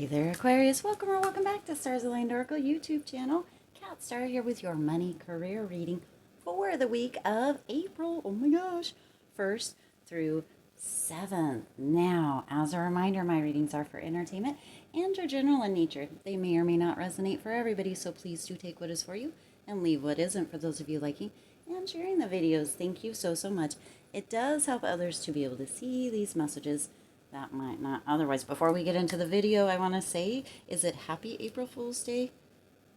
Hey there, Aquarius. Welcome back to Stars Aligned Oracle YouTube channel. Cat Star here with your money career reading for the week of April. Oh my gosh, 1st through 7th. Now, as a reminder, my readings are for entertainment and are general in nature. They may or may not resonate for everybody, so please do take what is for you and leave what isn't for those of you liking and sharing the videos. Thank you so much. It does help others to be able to see these messages that might not otherwise. Before we get into the video, I want to say, is it Happy April Fool's Day?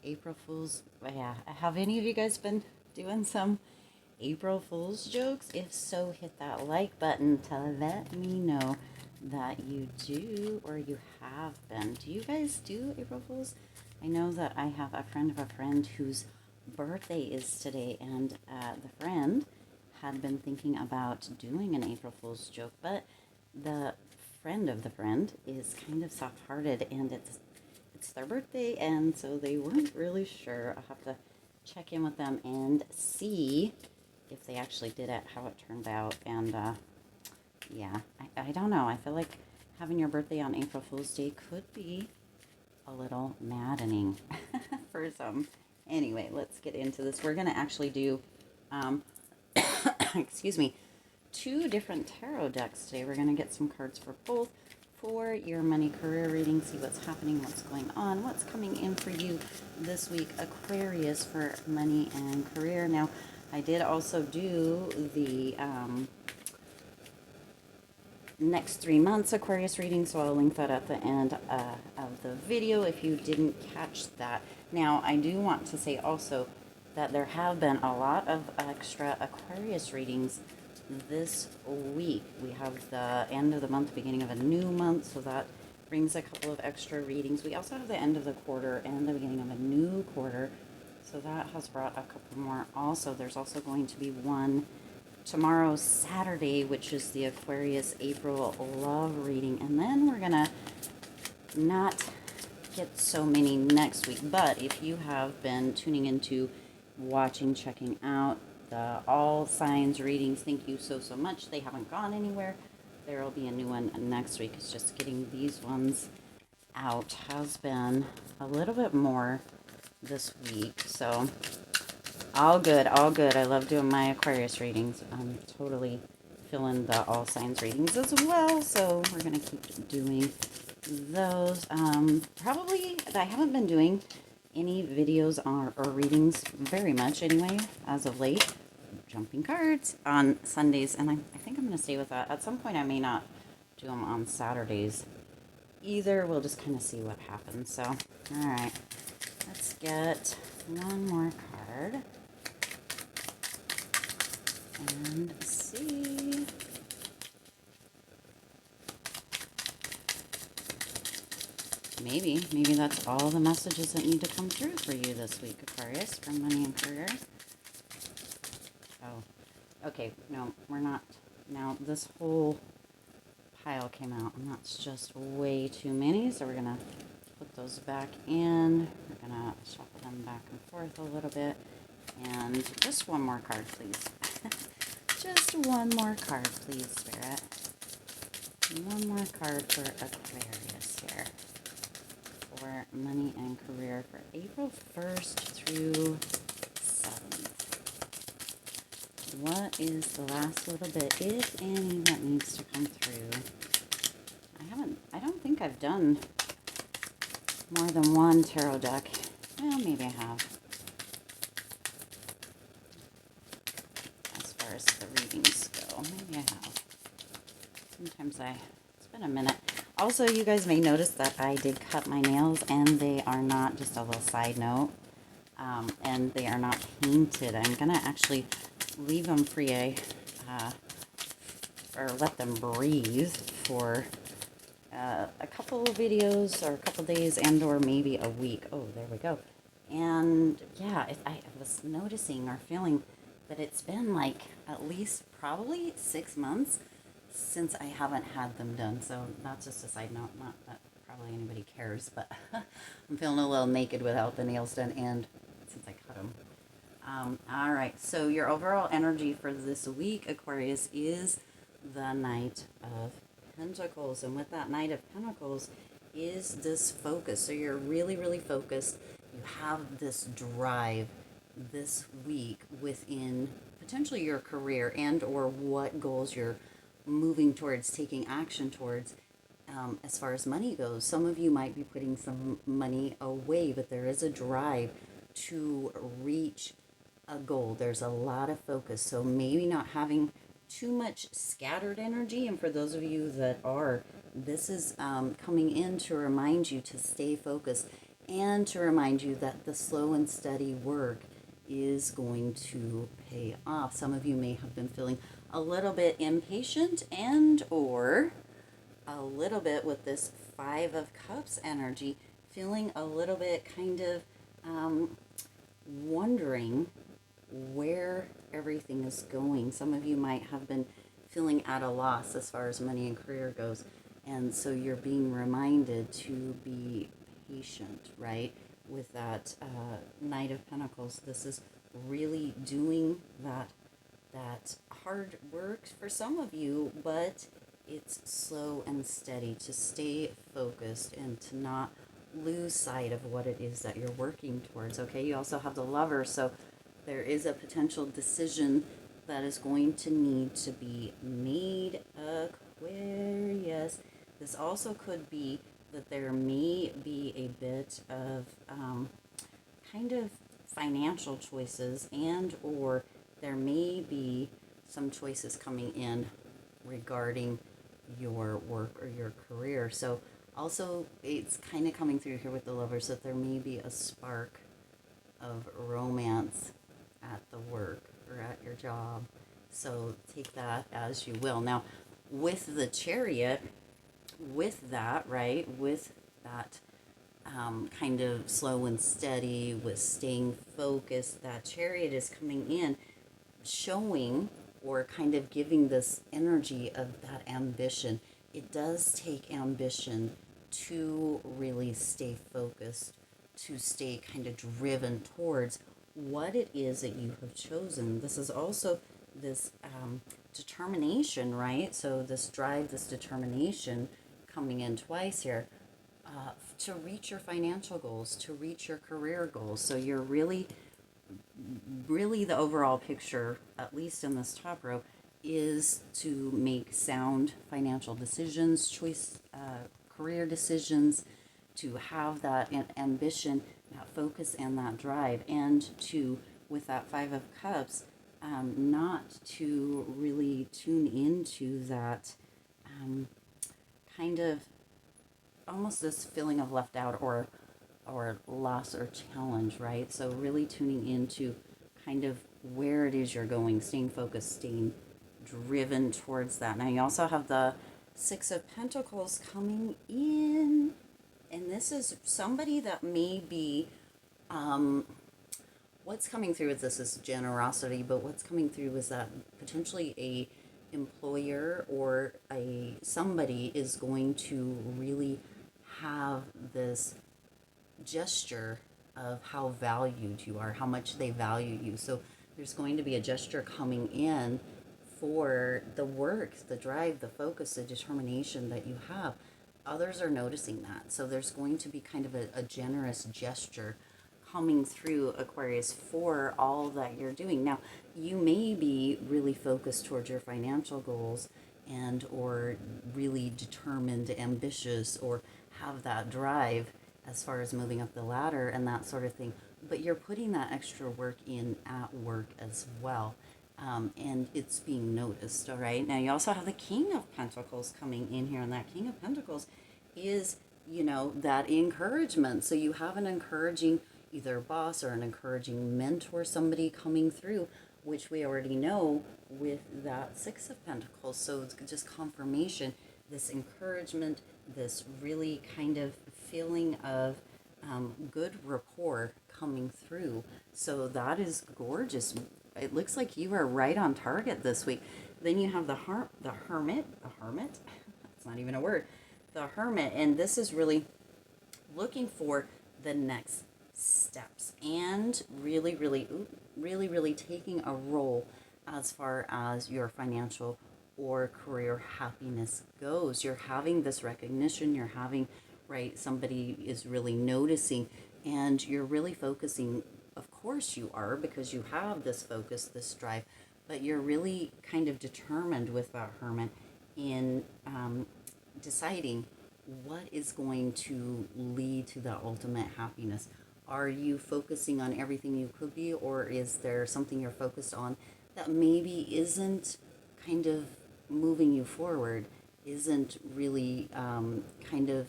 April Fool's, yeah. Have any of you guys been doing some April Fool's jokes? If so, hit that like button to let me know that you do or you have been. Do you guys do April Fool's? I know that I have a friend of a friend whose birthday is today, and the friend had been thinking about doing an April Fool's joke, but the friend of the friend is kind of soft-hearted, and it's their birthday, and so they weren't really sure. I'll have to check in with them and see if they actually did it, how it turned out, and yeah, I don't know. I feel like having your birthday on April Fool's Day could be a little maddening for some. Anyway, let's get into this. We're going to actually do, excuse me, 2 different tarot decks today. We're going to get some cards for both for your money career reading, see what's happening, what's going on, what's coming in for you this week, Aquarius, for money and career. Now, I did also do the next 3 months Aquarius reading, so I'll link that at the end of the video if you didn't catch that. Now, I do want to say also that there have been a lot of extra Aquarius readings this week. We have the end of the month, beginning of a new month, so that brings a couple of extra readings. We also have the end of the quarter and the beginning of a new quarter, so that has brought a couple more. Also, there's also going to be one tomorrow, Saturday, which is the Aquarius April love reading, and then we're gonna not get so many next week. But if you have been tuning into, watching, checking out the all signs readings, thank you so much. They haven't gone anywhere. There will be a new one next week. It's just getting these ones out has been a little bit more this week, so all good. I love doing my Aquarius readings. I'm totally feeling the all signs readings as well, so we're gonna keep doing those. Probably I haven't been doing any videos or readings very much anyway as of late. Jumping cards on Sundays, and I think I'm going to stay with that. At some point I may not do them on Saturdays either. We'll just kind of see what happens. So, alright, let's get one more card and see. Maybe that's all the messages that need to come through for you this week, Aquarius, for money and career. Oh, okay, no, we're not. Now, this whole pile came out, and that's just way too many, so we're going to put those back in. We're going to shuffle them back and forth a little bit, and just one more card, please. Just one more card, please, Spirit. One more card for Aquarius here, for money and career for April 1st through 7th. What is the last little bit, if any, that needs to come through? I don't think I've done more than one tarot deck. Well, maybe I have. As far as the readings go, maybe I have. Sometimes it's been a minute. Also, you guys may notice that I did cut my nails, and they are not, just a little side note, and they are not painted. I'm going to actually leave them free, or let them breathe for a couple of videos, or a couple days, and or maybe a week. Oh, there we go. And yeah, I was noticing or feeling that it's been like at least probably 6 months since I haven't had them done. So that's just a side note, not that probably anybody cares, but I'm feeling a little naked without the nails done, and since I cut them. All right, so your overall energy for this week, Aquarius, is the Knight of Pentacles. And with that Knight of Pentacles, is this focus. So you're really, really focused. You have this drive this week within potentially your career and or what goals you're moving towards, taking action towards. As far as money goes, some of you might be putting some money away, but there is a drive to reach a goal. There's a lot of focus. So maybe not having too much scattered energy. And for those of you that are, this is coming in to remind you to stay focused and to remind you that the slow and steady work is going to pay off. Some of you may have been feeling a little bit impatient and or a little bit with this Five of Cups energy, feeling a little bit kind of wondering where everything is going. Some of you might have been feeling at a loss as far as money and career goes. And so you're being reminded to be patient, right? With that Knight of Pentacles. This is really doing that hard work for some of you, but it's slow and steady, to stay focused and to not lose sight of what it is that you're working towards. Okay, you also have the Lover, so there is a potential decision that is going to need to be made, Aquarius. This also could be that there may be a bit of kind of financial choices, and or there may be some choices coming in regarding your work or your career. So also it's kind of coming through here with the Lovers that there may be a spark of romance at the work or at your job. So take that as you will. Now with the Chariot, with that, right, with that kind of slow and steady, with staying focused, that Chariot is coming in showing or kind of giving this energy of that ambition. It does take ambition to really stay focused, to stay kind of driven towards what it is that you have chosen. This is also this determination, right? So this drive, this determination coming in twice here to reach your financial goals, to reach your career goals. So you're really the overall picture, at least in this top row, is to make sound financial decisions, career decisions, to have that ambition, that focus, and that drive, and to, with that Five of Cups, not to really tune into that kind of almost this feeling of left out or loss or challenge, right? So really tuning into kind of where it is you're going, staying focused, staying driven towards that. Now you also have the Six of Pentacles coming in, and this is somebody that may be what's coming through with this is generosity, but what's coming through is that potentially a employer or a somebody is going to really have this gesture of how valued you are, how much they value you. So there's going to be a gesture coming in for the work, the drive, the focus, the determination that you have. Others are noticing that. So there's going to be kind of a generous gesture coming through, Aquarius, for all that you're doing. Now, you may be really focused towards your financial goals and or really determined, ambitious, or have that drive as far as moving up the ladder and that sort of thing. But you're putting that extra work in at work as well. And it's being noticed, all right? Now, you also have the King of Pentacles coming in here, and that King of Pentacles is, you know, that encouragement. So you have an encouraging either boss or an encouraging mentor, somebody coming through, which we already know with that Six of Pentacles. So it's just confirmation, this encouragement, this really kind of feeling of good rapport coming through. So that is gorgeous. It looks like you are right on target this week. Then you have the Hermit. That's not even a word. The Hermit, and this is really looking for the next steps and really taking a role as far as your financial or career happiness goes. You're having this recognition, you're having right? Somebody is really noticing, and you're really focusing. Of course you are, because you have this focus, this drive, but you're really kind of determined with that Hermit in deciding what is going to lead to the ultimate happiness. Are you focusing on everything you could be, or is there something you're focused on that maybe isn't kind of moving you forward, isn't really kind of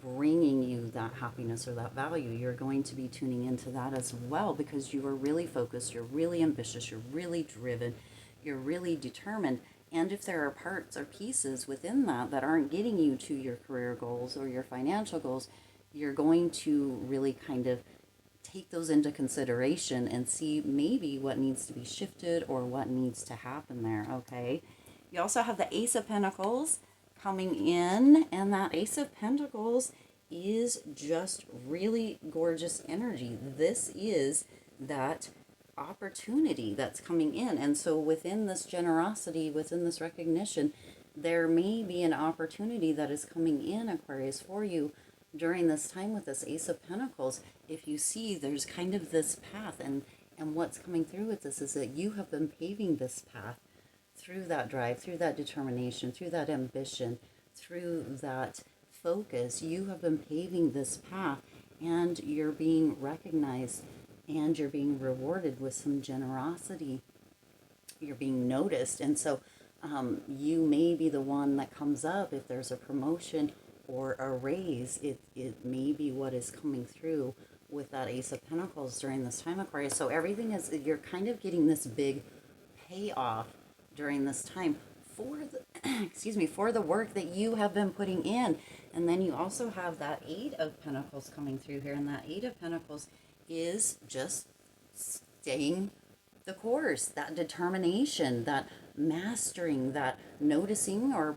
bringing you that happiness or that value? You're going to be tuning into that as well, because you are really focused, you're really ambitious, you're really driven, you're really determined. And if there are parts or pieces within that that aren't getting you to your career goals or your financial goals, you're going to really kind of take those into consideration and see maybe what needs to be shifted or what needs to happen there, okay? You also have the Ace of Pentacles coming in, and that Ace of Pentacles is just really gorgeous energy. This is that opportunity that's coming in. And so within this generosity, within this recognition, there may be an opportunity that is coming in, Aquarius, for you during this time with this Ace of Pentacles. If you see, there's kind of this path, and what's coming through with this is that you have been paving this path through that drive, through that determination, through that ambition, through that focus. You have been paving this path, and you're being recognized, and you're being rewarded with some generosity. You're being noticed. And so you may be the one that comes up if there's a promotion or a raise. It may be what is coming through with that Ace of Pentacles during this time, Aquarius. So everything is, you're kind of getting this big payoff during this time for the excuse me, for the work that you have been putting in. And then you also have that Eight of Pentacles coming through here, and that Eight of Pentacles is just staying the course, that determination, that mastering, that noticing or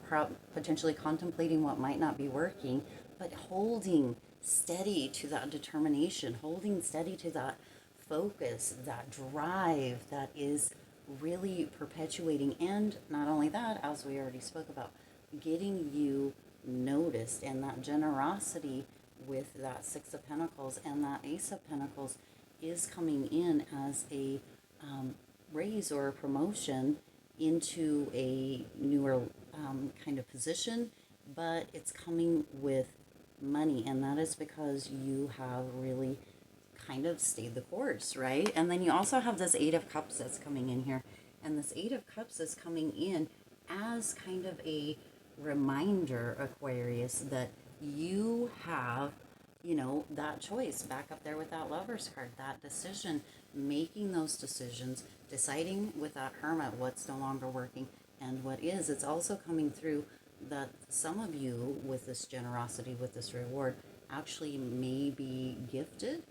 potentially contemplating what might not be working, but holding steady to that determination, holding steady to that focus, that drive that is really perpetuating. And not only that, as we already spoke about, getting you noticed, and that generosity with that Six of Pentacles and that Ace of Pentacles is coming in as a raise or a promotion into a newer kind of position, but it's coming with money, and that is because you have really kind of stayed the course, right? And then you also have this Eight of Cups that's coming in here, and this Eight of Cups is coming in as kind of a reminder, Aquarius, that you have, you know, that choice back up there with that Lover's card, that decision, making those decisions, deciding with that Hermit what's no longer working and what is. It's also coming through that some of you, with this generosity, with this reward, actually may be gifted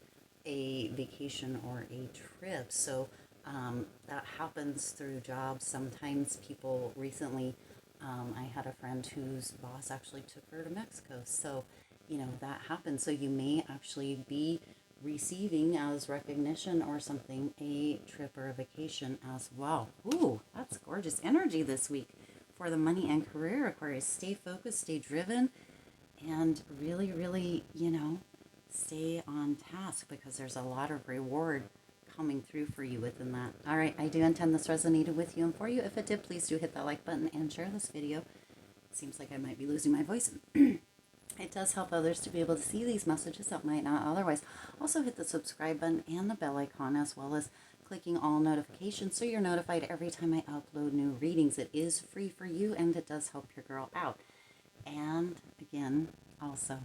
a vacation or a trip. So that happens through jobs. Sometimes people recently, I had a friend whose boss actually took her to Mexico. So, you know, that happens. So you may actually be receiving as recognition or something a trip or a vacation as well. Ooh, that's gorgeous energy this week for the money and career, Aquarius. Stay focused, stay driven, and really, really, you know, stay on task, because there's a lot of reward coming through for you within that. All right, I do intend this resonated with you and for you. If it did, please do hit that like button and share this video. It seems like I might be losing my voice. It does help others to be able to see these messages that might not otherwise. Also hit the subscribe button and the bell icon, as well as clicking all notifications so you're notified every time I upload new readings. It is free for you, and it does help your girl out. And again, also,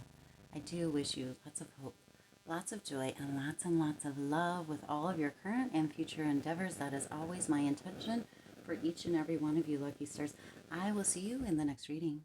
I do wish you lots of hope, lots of joy, and lots of love with all of your current and future endeavors. That is always my intention for each and every one of you, lucky stars. I will see you in the next reading.